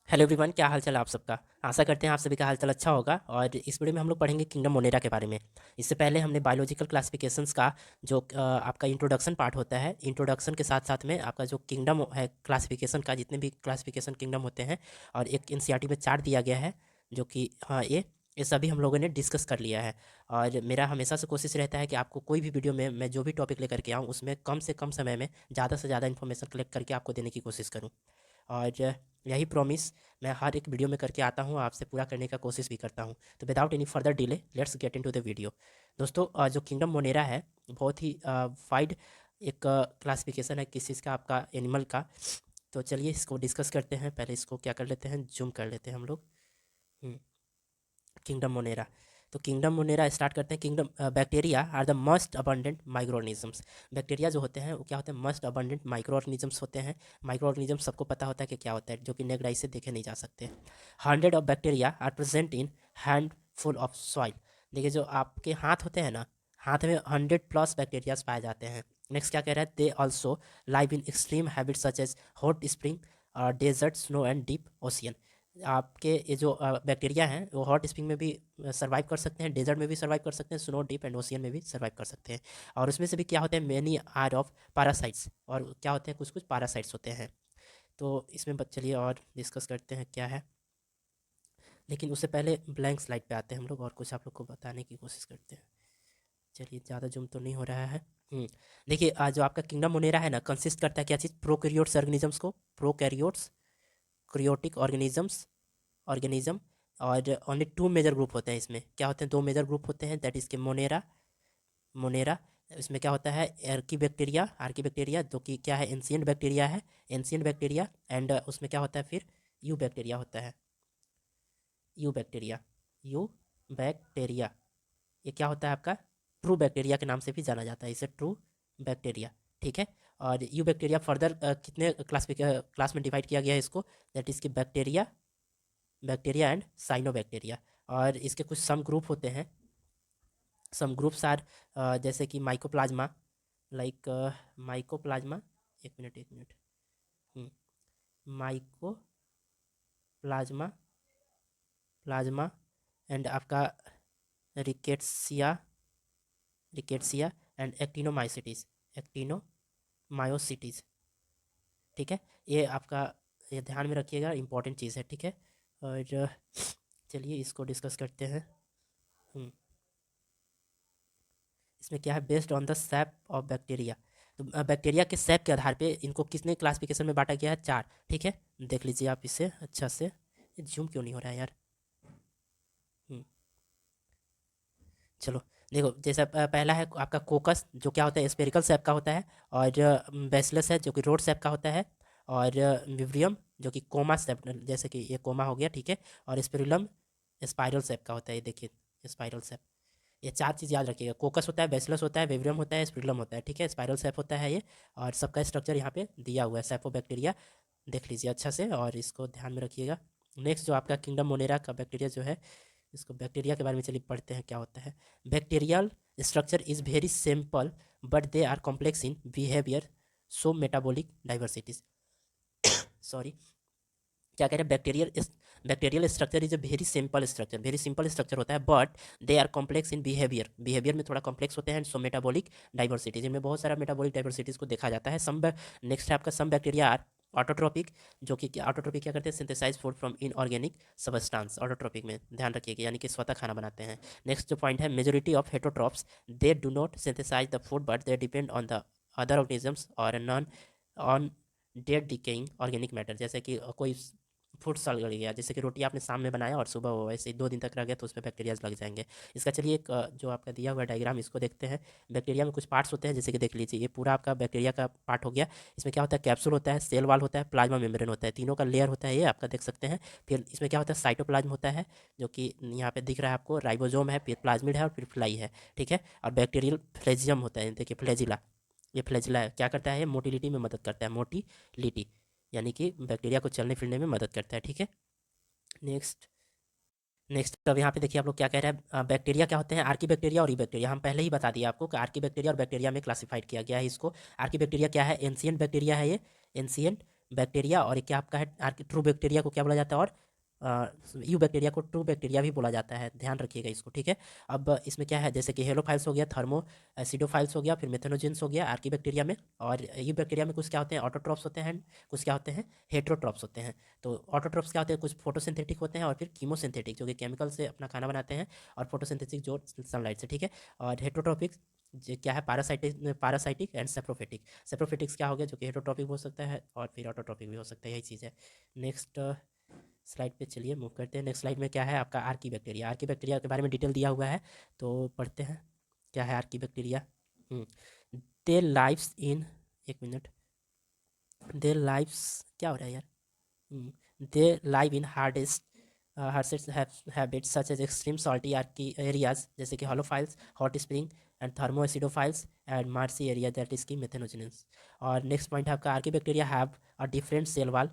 Hello everyone, क्या हाल चाल है आप सबका। आशा करते हैं आप सभी का हाल चाल अच्छा होगा। और इस वीडियो में हम लोग पढ़ेंगे किंगडम मोनेरा के बारे में। इससे पहले हमने बायोलॉजिकल क्लासिफिकेशंस का जो आपका इंट्रोडक्शन पार्ट होता है, इंट्रोडक्शन के साथ साथ में आपका जो किंगडम है क्लासिफिकेशन का, जितने भी क्लासिफिकेशन किंगडम होते हैं, और एक एनसीईआरटी में चार्ट दिया गया है जो कि हाँ ये सभी हम लोगों ने डिस्कस कर लिया है। और मेरा हमेशा से कोशिश रहता है कि आपको कोई भी वीडियो में मैं जो भी टॉपिक लेकर के आऊँ उसमें कम से कम समय में ज़्यादा से ज़्यादा इन्फॉर्मेशन कलेक्ट करके आपको देने की कोशिश करूँ। और यही प्रॉमिस मैं हर एक वीडियो में करके आता हूँ, आपसे पूरा करने का कोशिश भी करता हूँ। तो without any further delay let's get into the video. दोस्तों, जो किंगडम मोनेरा है बहुत ही वाइड एक क्लासिफिकेशन है किस चीज़ का, आपका एनिमल का। तो चलिए इसको डिस्कस करते हैं। पहले इसको क्या कर लेते हैं, जूम कर लेते हैं हम लोग। Kingdom Monera. तो किंगडम मोनेरा स्टार्ट करते हैं। Kingdom bacteria are the most abundant microorganisms. Bacteria जो होते हैं वो क्या होते हैं, मस्ट अबंडेंट माइक्रो ऑर्गेनिजम्स होते हैं। माइक्रो ऑर्गेनिज्म सबको पता होता है कि क्या होता है, जो कि नेक्ड आई से देखे नहीं जा सकते। 100 of bacteria are present in handful of soil. देखिए जो आपके हाथ होते हैं ना, हाथ में 100+ बैक्टीरियाज पाए जाते हैं। नेक्स्ट क्या कह रहा है, they also live in extreme habit such as hot spring, desert, snow and deep ocean. आपके ये जो बैक्टीरिया हैं वो हॉट स्प्रिंग में भी सर्वाइव कर सकते हैं, डेजर्ट में भी सर्वाइव कर सकते हैं, स्नो डीप एंड ओशियन में भी सर्वाइव कर सकते हैं। और उसमें से भी क्या होते हैं, मेनी आर ऑफ पैरासाइट्स। और क्या होते हैं, कुछ कुछ पैरासाइट्स होते हैं। तो इसमें चलिए और डिस्कस करते हैं क्या है। लेकिन उससे पहले ब्लैंक स्लाइड पे आते हैं हम लोग और कुछ आप लोग को बताने की कोशिश करते हैं। चलिए, ज़्यादा जूम तो नहीं हो रहा है। देखिए जो आपका किंगडम मोनेरा है ना, कंसिस्ट करता है क्या चीज़, प्रोकैरियोट्स ऑर्गेनिजम्स को, प्रोकैरियोट्स, क्रियोटिक ऑर्गेनिजम्स, ऑर्गेनिज्म। और ओनली टू मेजर ग्रुप होते हैं इसमें। क्या होते हैं, दो मेजर ग्रुप होते हैं, दैट इज के मोनेरा, मोनेरा। इसमें क्या होता है, आर्की बैक्टीरिया जो कि क्या है, एंशियंट बैक्टीरिया है, एंशियंट बैक्टीरिया। एंड उसमें क्या होता है फिर, यू बैक्टीरिया होता है, यू बैक्टीरिया, यू बैक्टीरिया। ये क्या होता है आपका, ट्रू बैक्टीरिया के नाम से भी जाना जाता है इसे, ट्रू बैक्टीरिया। ठीक है। और यू बैक्टीरिया फर्दर कितने क्लास में डिवाइड किया गया है इसको, दैट इज की बैक्टीरिया, बैक्टीरिया एंड साइनोबैक्टीरिया। और इसके कुछ सम ग्रुप होते हैं। सम ग्रुप्स आर जैसे कि माइकोप्लाज्मा, लाइक माइकोप्लाज्मा, एक मिनट एक मिनट, माइकोप्लाज्मा, प्लाज्मा। एंड आपका रिकेट्सिया, रिकेट्सिया एंड एक्टिनोमाइसिटीज, एक्टिनोमायोसिटीज। ठीक है। ये आपका, ये ध्यान में रखिएगा, इंपॉर्टेंट चीज़ है। ठीक है। और चलिए इसको डिस्कस करते हैं। हम्म, इसमें क्या है, based on the SAP of bacteria. तो बैक्टीरिया के सैप के आधार पे इनको किसने क्लासिफिकेशन में बांटा गया है, चार। ठीक है। देख लीजिए आप इसे अच्छा से। जूम क्यों नहीं हो रहा है यार। हम्म, चलो देखो, जैसा पहला है आपका कोकस, जो क्या होता है, स्पेरिकल सैप का होता है। और बेसिलस है जो कि रोड सैप का होता है। और विब्रियम जो कि कोमा सैप, जैसे कि ये कोमा हो गया। ठीक है। और स्पिरुलम स्पाइरल सैप का होता है, ये देखिए, स्पाइरल सैप। ये चार चीज़ याद रखिएगा, कोकस होता है, बेसिलस होता है, विब्रियम होता है, स्पिरुलम होता है। ठीक है। स्पाइरल सैप होता है ये। और सबका स्ट्रक्चर यहाँ पे दिया हुआ है, सैपोबैक्टीरिया। देख लीजिए अच्छा से और इसको ध्यान में रखिएगा। नेक्स्ट जो आपका किंगडम मोनेरा का बैक्टीरिया जो है, इसको बैक्टीरिया के बारे में चलिए पढ़ते हैं क्या होता है। Bacterial structure is very simple but they are complex in behaviour, so metabolic diversities. Sorry, क्या कह रहे हैं, bacterial structure is a very simple structure, very simple structure होता है, but they are complex in behaviour, behaviour में थोड़ा complex होते हैं। एंड सो मेटाबॉलिक डाइवर्सिटीज, इनमें बहुत सारा मेटाबॉलिक डाइवर्सिटीज को देखा जाता है। नेक्स्ट है आपका सम बैक्टीरिया आर ऑटोट्रोपिक, जो कि ऑटोट्रोपिक क्या करते हैं, synthesise food from inorganic substance. Autotropic में ध्यान रखिएगा, यानी कि स्वतः खाना बनाते हैं। नेक्स्ट जो पॉइंट है, majority of heterotrophs they do not synthesise the food but they depend on the other organisms और non on dead decaying organic matter. जैसे कि कोई फूड सड़ गल गया, जैसे कि रोटी आपने शाम में बनाया और सुबह वो वैसे ही 2 दिन तक रह गया, तो उसमें बैक्टीरियाज लग जाएंगे। इसका चलिए एक जो आपका दिया हुआ डायग्राम, इसको देखते हैं। बैक्टीरिया में कुछ पार्ट्स होते हैं, जैसे कि देख लीजिए, ये पूरा आपका बैक्टीरिया का पार्ट हो गया। इसमें क्या होता है, कैप्सूल होता है, सेल वाल होता है, प्लाज्मा मेम्ब्रेन होता है, तीनों का लेयर होता है, ये आपका देख सकते हैं। फिर इसमें क्या होता है, साइटोप्लाज्म होता है, जो कि यहाँ पे दिख रहा है आपको, राइबोसोम है, फिर प्लाज्मिड है और फिर फ्लाई है। ठीक है। और बैक्टीरियल फ्लेजियम होता है, देखिए फ्लेजिला, ये फ्लेजिला है, क्या करता है, ये मोटिलिटी में मदद करता है, मोटिलिटी, यानी कि बैक्टीरिया को चलने फिरने में मदद करता है। ठीक है। नेक्स्ट, नेक्स्ट अब यहाँ पे देखिए आप लोग क्या कह रहे हैं, बैक्टीरिया क्या होते हैं, आर्की बैक्टीरिया और ई बैक्टीरिया। हम पहले ही बता दिया आपको कि आर्की बैक्टीरिया और बैक्टीरिया में क्लासिफाइड किया गया है इसको। आर्की बैक्टीरिया क्या है, एंशियंट बैक्टीरिया है ये, एंशियंट बैक्टीरिया, और एक क्या आपका है ट्रू बैक्टीरिया को क्या बोला जाता है, और यू बैक्टीरिया को ट्रू बैक्टीरिया भी बोला जाता है, ध्यान रखिएगा इसको, ठीक है। अब इसमें क्या है, जैसे कि हेलोफाइल्स हो गया, थर्मो एसिडोफाइल्स हो गया, फिर मेथनोजेंस हो गया आर्की बैक्टीरिया में, और यू बैक्टीरिया में कुछ क्या होते हैं, ऑटोट्रॉप्स होते हैं, कुछ क्या होते हैं, हेट्रोट्रॉप्स होते हैं। तो ऑटोट्रॉप्स क्या होते हैं, कुछ फोटोसिंथेटिक होते हैं, और फिर कीमोसिंथेटिक जो कि केमिकल से अपना खाना बनाते हैं, और फोटोसिंथेटिक जो सनलाइट से, ठीक है। और हेट्रोट्रॉपिक क्या है, पारासाइटिक एंड सेप्रोफिटिक। सेप्रोफिटिक्स क्या हो गया, जो कि हेट्रोट्रॉपिक हो सकता है, और फिर ऑटोट्रॉपिक भी हो सकता है, यही चीज़ है। नेक्स्ट स्लाइड पे चलिए मूव करते हैं। नेक्स्ट स्लाइड में क्या है आपका आर्की बैक्टीरिया। आर्की बैक्टीरिया के बारे में डिटेल दिया हुआ है, तो पढ़ते हैं क्या है archaebacteria. They lives in, एक मिनट, दे लाइव्स, क्या हो रहा है यार, they live in hardest harshest habitats such as extreme salty archae areas, जैसे कि halophiles, hot spring and thermoacidophiles and marshy area, that is की मेथेनोजेनेस। और नेक्स्ट पॉइंट है आपका archaebacteria have a different cell wall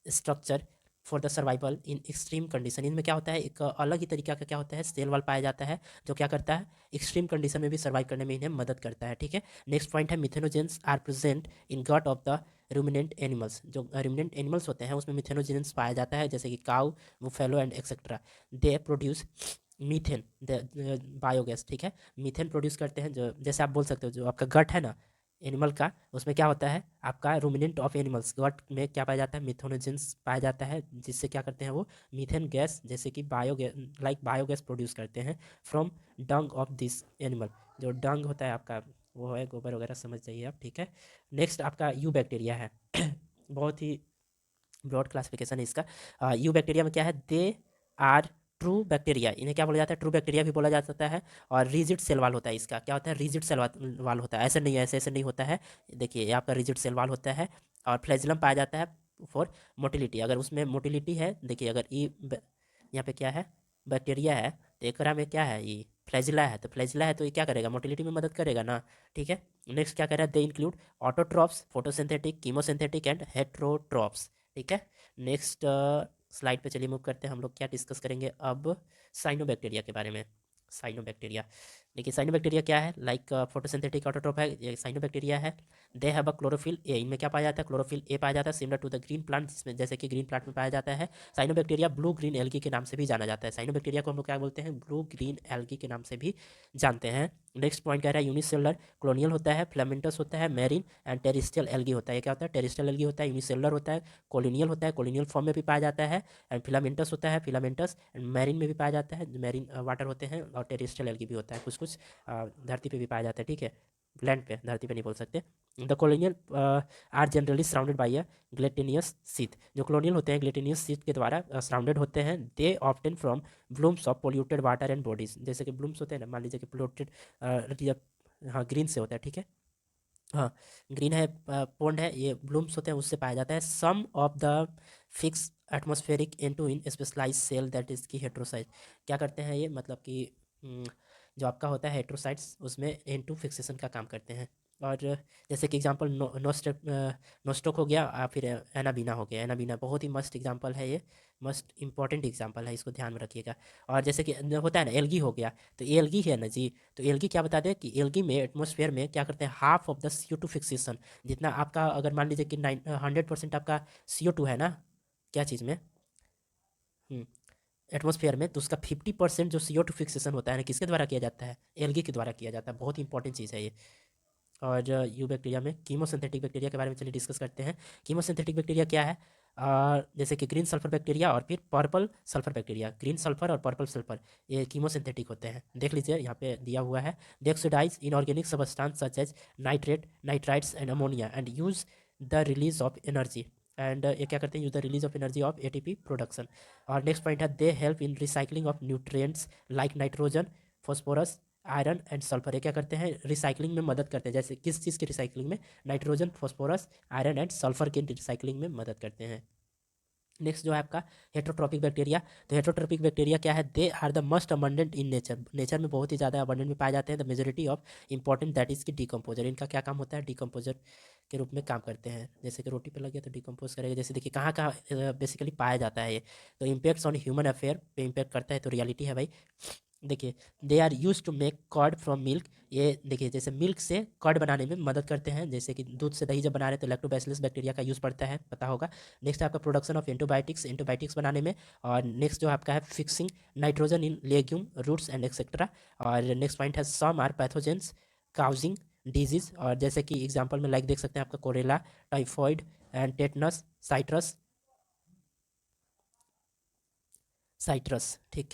structure for the survival in extreme condition. इनमें क्या होता है, एक अलग ही तरीका का क्या होता है, सेल वाल पाया जाता है, जो क्या करता है, एक्सट्रीम कंडीशन में भी सर्वाइव करने में इन्हें मदद करता है, ठीक है। नेक्स्ट पॉइंट है methanogens are present in gut of the ruminant animals. जो रूमिनेंट एनिमल्स होते हैं उसमें मिथेनोजेंस पाया जाता है, जैसे कि cow, buffalo and etcetera. They produce methane biogas, ठीक है। मीथेन प्रोड्यूस करते हैं, जो जैसे आप बोल सकते हो जो आपका गट है ना एनिमल का, उसमें क्या होता है आपका रूमिनेंट ऑफ एनिमल्स गट में क्या पाया जाता है, मिथेनोजेंस पाया जाता है, जिससे क्या करते हैं वो मीथेन गैस, जैसे कि बायोगैस, बायोगैस प्रोड्यूस करते हैं from Dang of this animal. जो डंग होता है आपका, वो है गोबर वगैरह, समझ जाइए आप, ठीक है। नेक्स्ट आपका यू बैक्टीरिया है बहुत ही ब्रॉड क्लासिफिकेशन है इसका। यू बैक्टीरिया में क्या है, दे आर ट्रू बैक्टीरिया, इन्हें क्या बोला जाता है, ट्रू बैक्टीरिया भी बोला जा सकता है। और रिजिड सेल वाल होता है इसका, क्या होता है, रिजिड सेल वाल होता है, ऐसे नहीं है, ऐसे ऐसे नहीं होता है। देखिए ये आपका रिजिड सेल वाल होता है, और फ्लैजिलम पाया जाता है फॉर मोटिलिटी। अगर उसमें मोटिलिटी है, देखिए अगर यहाँ पे क्या है, बैक्टीरिया है, तो एकरा में क्या है, ये फ्लैजिला है, तो फ्लैजिला है तो ये क्या करेगा, मोटिलिटी में मदद करेगा ना, ठीक है। नेक्स्ट क्या कह रहा है, they include autotrophs, photosynthetic, chemosynthetic and heterotrophs, ठीक है। नेक्स्ट स्लाइड पे चलिए मूव करते हैं, हम लोग क्या डिस्कस करेंगे अब, साइनोबैक्टीरिया के बारे में। साइनोबैक्टीरिया, देखिए साइनोबैक्टीरिया क्या है, लाइक फोटोसिंथेटिक ऑटोट्रोप है, ये साइनोबैक्टीरिया है। They have a chlorophyll A, इनमें क्या पाया जाता है, क्लोरोफिल ए पाया जाता है, similar to the green plant, जिसमें जैसे कि ग्रीन प्लांट में पाया जाता है। साइनोबैक्टीरिया ब्लू ग्रीन एल्गी के नाम से भी जाना जाता है, साइनोबैक्टीरिया को हम लोग क्या बोलते हैं, ब्लू ग्रीन एल्गी के नाम से भी जानते हैं। नेक्स्ट पॉइंट कह रहा है यूनिसेलुलर कॉलोनियल होता है, फिलामेंटस होता है, मैरिन एंड टेरिस्टियल एल्गी होता है। ये क्या होता है, टेरिस्टियल एल्गी होता है, यूनिसेलुलर होता है, कॉलोनियल होता है, कॉलोनियल फॉर्म में भी पाया जाता है, एंड फिलामेंटस होता है, फिलामेंटस एंड मैरिन में भी पाया जाता है, मैरिन वाटर होते हैं, और टेरिस्टियल एल्गी भी होता है, कुछ कुछ धरती पे भी पाया जाता है, ठीक है, लैंड पे, धरती पे नहीं बोल सकते। The colonial are generally surrounded by a gelatinous sheath. जो कॉलोनियल होते हैं ग्लेटिनियस शीथ के द्वारा सराउंडेड होते हैं। They often from blooms of polluted water and bodies, जैसे कि ब्लूम्स होते हैं ना, मान लीजिए कि पोल्यूटेड, हाँ ग्रीन से होता है, ठीक है, हाँ ग्रीन है, पोन्ड है, ये ब्लूम्स होते हैं, उससे पाया जाता है। Some of the fix atmospheric into in specialise cell that is की हेट्रोसाइट। क्या करते हैं ये, मतलब कि जो आपका होता है हेट्रोसाइट्स, उसमें इनटू फिक्सेशन का काम करते हैं। और जैसे कि एग्जांपल नोस्टोक हो गया, फिर एनाबीना हो गया। एनाबीना बहुत ही मस्त एग्जांपल है, ये मस्ट इंपॉर्टेंट एग्जांपल है, इसको ध्यान में रखिएगा। और जैसे कि होता है ना एल्गी हो गया, तो एल्गी है ना जी, तो एल्गी क्या बता दें कि एल्गी में एटमॉस्फेयर में क्या करते हैं, half of the CO2 fixation, जितना आपका अगर मान लीजिए कि 100% आपका CO2 है ना, क्या चीज़ में, एटमॉस्फेयर में, तो उसका 50% जो CO2 फिक्सेशन होता है ना, किसके द्वारा किया जाता है, एल्गी के द्वारा किया जाता है, बहुत ही इंपॉर्टेंट चीज़ है ये। और यू बैक्टीरिया में कीमोसिंथेटिक बैक्टीरिया के बारे में चलिए डिस्कस करते हैं। कीमोसिंथेटिक बैक्टीरिया क्या है, जैसे कि ग्रीन सल्फर बैक्टीरिया और फिर purple sulphur bacteria, green sulphur और पर्पल सल्फर, ये कीमोसिंथेटिक होते हैं। देख लीजिए यहाँ पे दिया हुआ है, they oxidise inorganic substance such as nitrate, nitrites and ammonia and use the release of energy, and ये क्या करते हैं, use the release of energy of ATP production. और नेक्स्ट पॉइंट है, they help in recycling of nutrients like nitrogen, phosphorus, iron and sulphur. ये क्या करते हैं, रिसाइकलिंग में मदद करते हैं, जैसे किस चीज़ की रिसाइकलिंग में, nitrogen, phosphorus, iron and sulphur की रिसाइकलिंग में मदद करते हैं। नेक्स्ट जो है आपका हेट्रोट्रॉपिक बैक्टीरिया। तो हेट्रोट्रॉपिक बैक्टीरिया क्या है, they are the most abundant in nature, nature में बहुत ही ज़्यादा अबंडेंट में पाए जाते हैं। The majority of important that is key decomposer, इनका क्या काम होता है, डिकम्पोजर के रूप में काम करते हैं। जैसे कि रोटी पे लग गया तो डिकम्पोज करेगा, जैसे देखिए कहाँ कहाँ बेसिकली पाया जाता है ये, तो इम्पैक्ट्स ऑन ह्यूमन अफेयर पे इम्पैक्ट करता है, तो रियलिटी है भाई। देखिए, they are use to make curd from milk. ये देखिए, जैसे मिल्क से कर्ड बनाने में मदद करते हैं, जैसे कि दूध से दही जब बना रहे हैं तो लैक्टोबैसिलस बैक्टीरिया का यूज़ पड़ता है, पता होगा। नेक्स्ट है आपका प्रोडक्शन ऑफ एंटीबायोटिक्स, एंटीबायोटिक्स बनाने में। और नेक्स्ट जो आपका है fixing nitrogen in legume roots and etcetera. और नेक्स्ट पॉइंट है some are pathogens causing disease. और जैसे कि एग्जाम्पल में लाइक देख सकते हैं आपका कोरेला, typhoid and tetanus, citrus, citrus, ठीक।